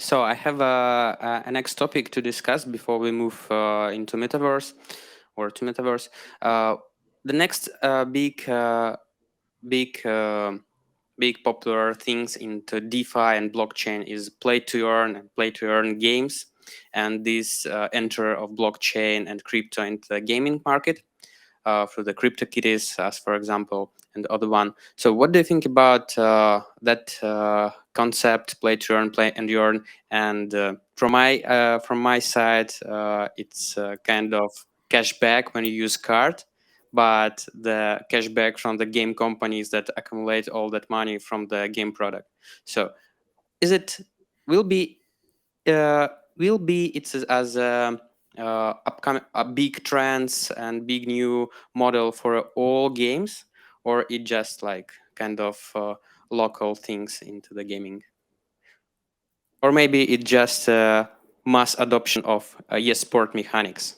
So I have a next topic to discuss before we move into Metaverse or to Metaverse. The next big popular things into DeFi and blockchain is play-to-earn and play-to-earn games, and this enter of blockchain and crypto into the gaming market through the CryptoKitties, as for example, and the other one. So what do you think about that concept, play-to-earn, play-and-earn? And from my side, it's kind of cashback when you use card, but the cashback from the game companies that accumulate all that money from the game product. So is it will be it's as a upcoming big trends and big new model for all games, or it just like kind of local things into the gaming, or maybe it just mass adoption of sport mechanics?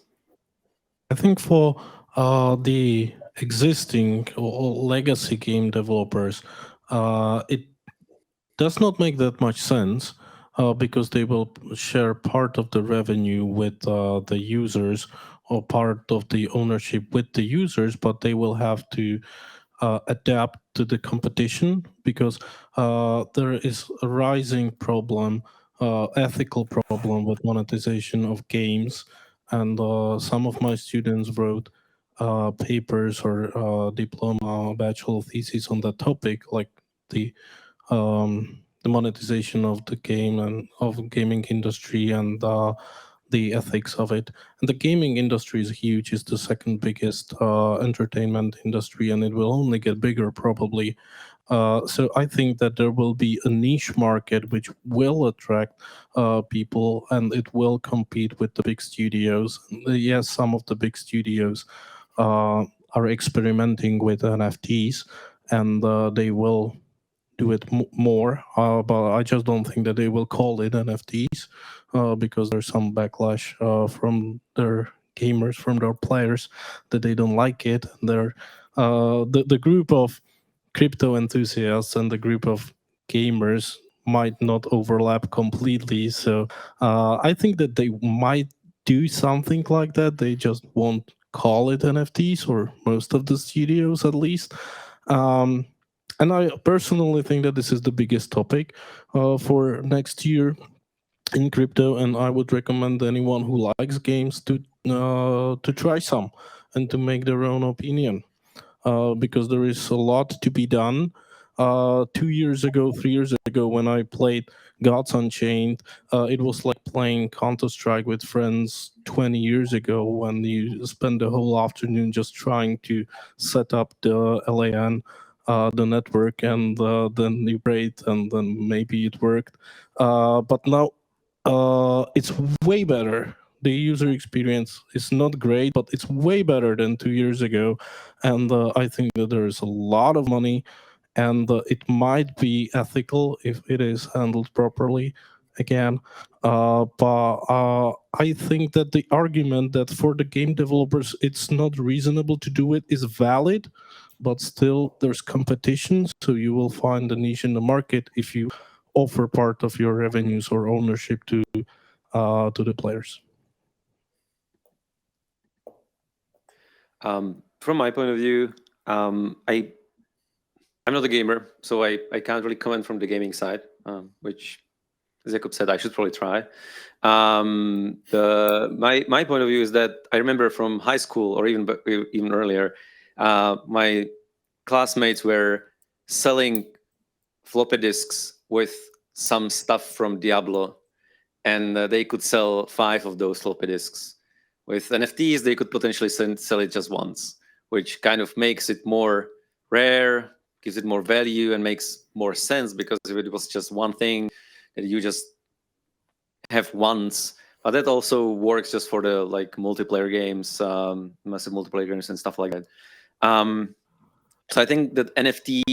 I think for the existing or legacy game developers, it does not make that much sense because they will share part of the revenue with the users or part of the ownership with the users, but they will have to adapt to the competition because there is a rising problem, ethical problem with monetization of games. And some of my students wrote papers or diploma, bachelor thesis on that topic, like the monetization of the game and of gaming industry and the ethics of it. And the gaming industry is huge. It's the second biggest entertainment industry, and it will only get bigger probably. So I think that there will be a niche market which will attract people, and it will compete with the big studios. Yes, some of the big studios are experimenting with NFTs, and they will do it more, but I just don't think that they will call it NFTs because there's some backlash from their gamers, from their players, that they don't like it. They're the group of crypto enthusiasts and the group of gamers might not overlap completely. So I think that they might do something like that. They just won't call it NFTs, or most of the studios at least. And I personally think that this is the biggest topic for next year in crypto, and I would recommend anyone who likes games to try some and to make their own opinion, because there is a lot to be done. 2 years ago, 3 years ago, when I played Gods Unchained, it was like playing Counter-Strike with friends 20 years ago, when you spend the whole afternoon just trying to set up the LAN, the network, and then you prayed, and then maybe it worked. But now it's way better. The user experience is not great, but it's way better than 2 years ago. And I think that there is a lot of money, and it might be ethical if it is handled properly again. But I think that the argument that for the game developers it's not reasonable to do it is valid, but still there's competition, so you will find a niche in the market if you offer part of your revenues or ownership to the players. From my point of view, I'm not a gamer, so I can't really comment from the gaming side, which Jakub said I should probably try. My point of view is that I remember from high school or even earlier, my classmates were selling floppy disks with some stuff from Diablo, and they could sell 5 of those floppy disks. With NFTs, they could potentially sell it just once, which kind of makes it more rare, gives it more value, and makes more sense, because if it was just one thing that you just have once, but that also works just for the like multiplayer games, massive multiplayer games and stuff like that. So I think that NFT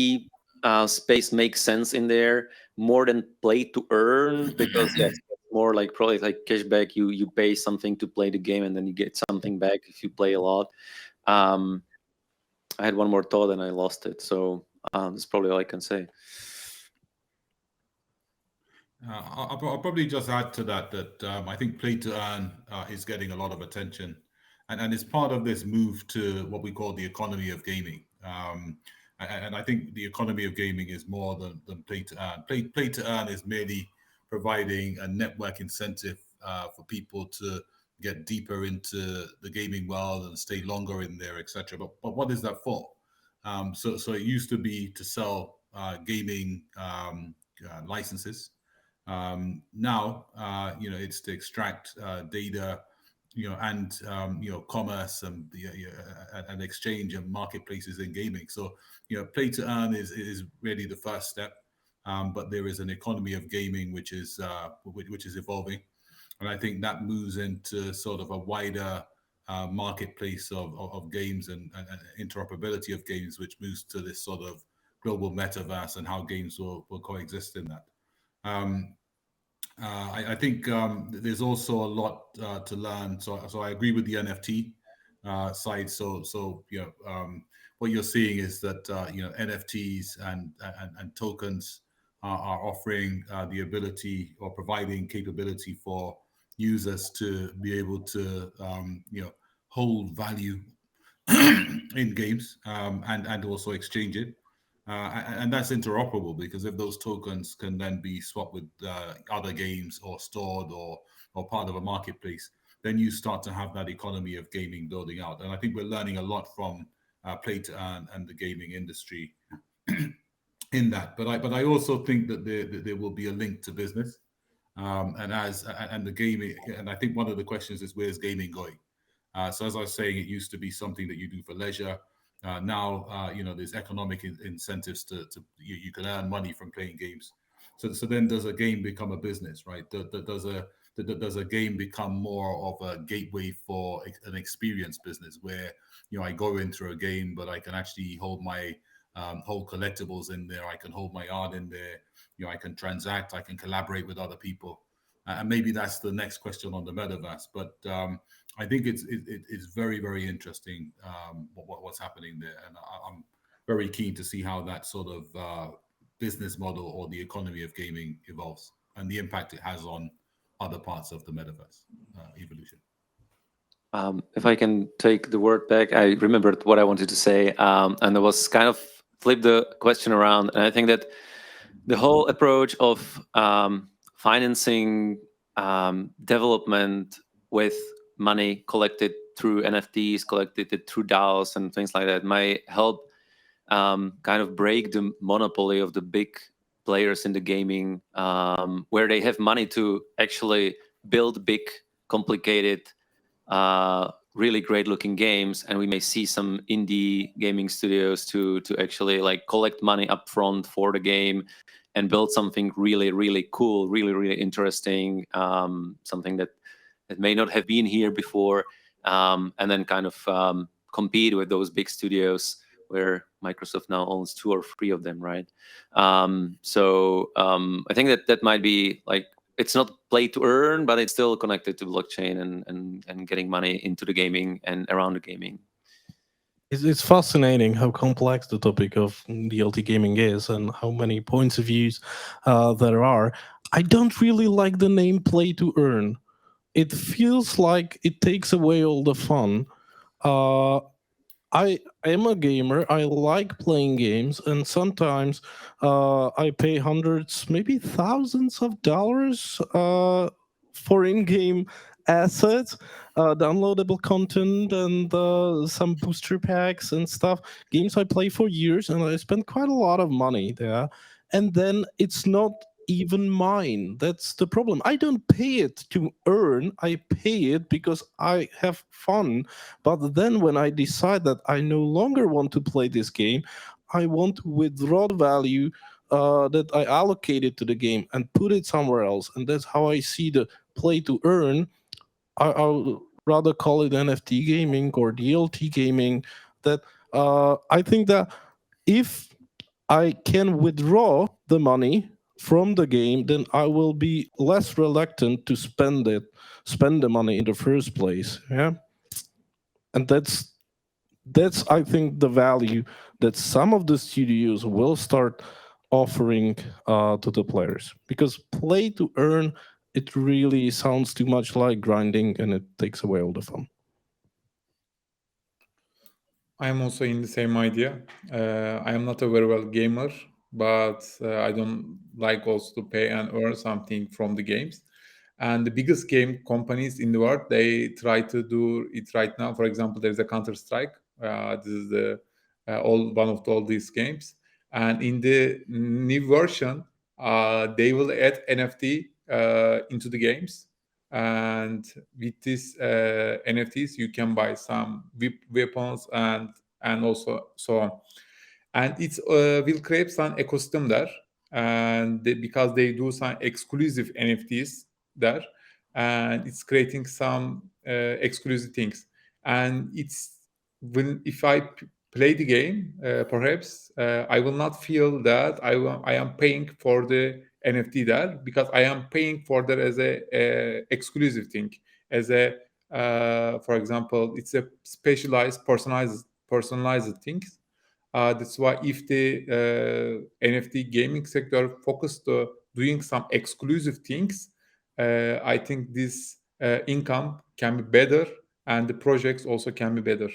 space makes sense in there more than play to earn, because that's more like probably like cashback. You pay something to play the game, and then you get something back if you play a lot. I had one more thought and I lost it, so that's probably all I can say. I'll probably just add to that I think play to earn is getting a lot of attention, and it's part of this move to what we call the economy of gaming. And I think the economy of gaming is more than play to earn. Play to earn is merely providing a network incentive for people to get deeper into the gaming world and stay longer in there, etc. But what is that for? So it used to be to sell gaming licenses. Now, it's to extract data, and commerce and exchange and marketplaces in gaming. So, play to earn is really the first step, but there is an economy of gaming which is evolving, and I think that moves into sort of a wider marketplace of games and interoperability of games, which moves to this sort of global metaverse and how games will coexist in that. I think there's also a lot to learn. So I agree with the NFT side. So what you're seeing is that NFTs and tokens are offering the ability or providing capability for users to be able to hold value in games, and also exchange it. And that's interoperable, because if those tokens can then be swapped with other games or stored or part of a marketplace, then you start to have that economy of gaming building out. And I think we're learning a lot from play to earn and the gaming industry in that. But I also think that there will be a link to business, and the gaming. And I think one of the questions is, where's gaming going? So as I was saying, it used to be something that you do for leisure. Now, there's economic incentives to you can earn money from playing games. So then does a game become a business, right? Does a game become more of a gateway for an experience business, where I go in through a game, but I can actually hold my hold collectibles in there. I can hold my art in there. I can transact. I can collaborate with other people. And maybe that's the next question on the metaverse. But I think it's very, very interesting what's happening there, and I'm very keen to see how that sort of business model or the economy of gaming evolves, and the impact it has on other parts of the metaverse evolution. If I can take the word back, I remembered what I wanted to say, and I was kind of flip the question around. And I think that the whole approach of financing development with money collected through NFTs, collected through DAOs and things like that might help kind of break the monopoly of the big players in the gaming, where they have money to actually build big, complicated, really great looking games, and we may see some indie gaming studios to actually like collect money up front for the game and build something really, really cool, really, really interesting, something that may not have been here before, and then kind of compete with those big studios where Microsoft now owns 2 or 3 of them, right? So I think that might be like, it's not play to earn, but it's still connected to blockchain and getting money into the gaming and around the gaming. It's fascinating how complex the topic of DLT gaming is, and how many points of views there are. I don't really like the name play to earn. It feels like it takes away all the fun. I am a gamer. I like playing games, and sometimes I pay hundreds, maybe thousands of dollars for in-game assets, downloadable content, and some booster packs and stuff. Games I play for years, and I spend quite a lot of money there. And then it's not even mine. That's the problem. I don't pay it to earn. I pay it because I have fun. But then when I decide that I no longer want to play this game, I want to withdraw the value that I allocated to the game and put it somewhere else. And that's how I see the play to earn. I'll rather call it NFT gaming or DLT gaming. That I think that if I can withdraw the money from the game, then I will be less reluctant to spend the money in the first place. Yeah, and that's I think the value that some of the studios will start offering to the players, because play to earn, it really sounds too much like grinding, and it takes away all the fun. I am also in the same idea. I am not a very well gamer, but I don't like also to pay and earn something from the games. And the biggest game companies in the world, they try to do it right now. For example, there's a Counter-Strike. This is the one of all these games. And in the new version, they will add NFT into the games. And with these NFTs, you can buy some weapons and also so on. And it will create some ecosystem there, and because they do some exclusive NFTs there, and it's creating some exclusive things. And it's when if I play the game, perhaps I will not feel that I am paying for the NFT there, because I am paying for that as a exclusive thing, as a for example, it's a specialized, personalized things. That's why if the NFT gaming sector focused doing some exclusive things, I think this income can be better, and the projects also can be better.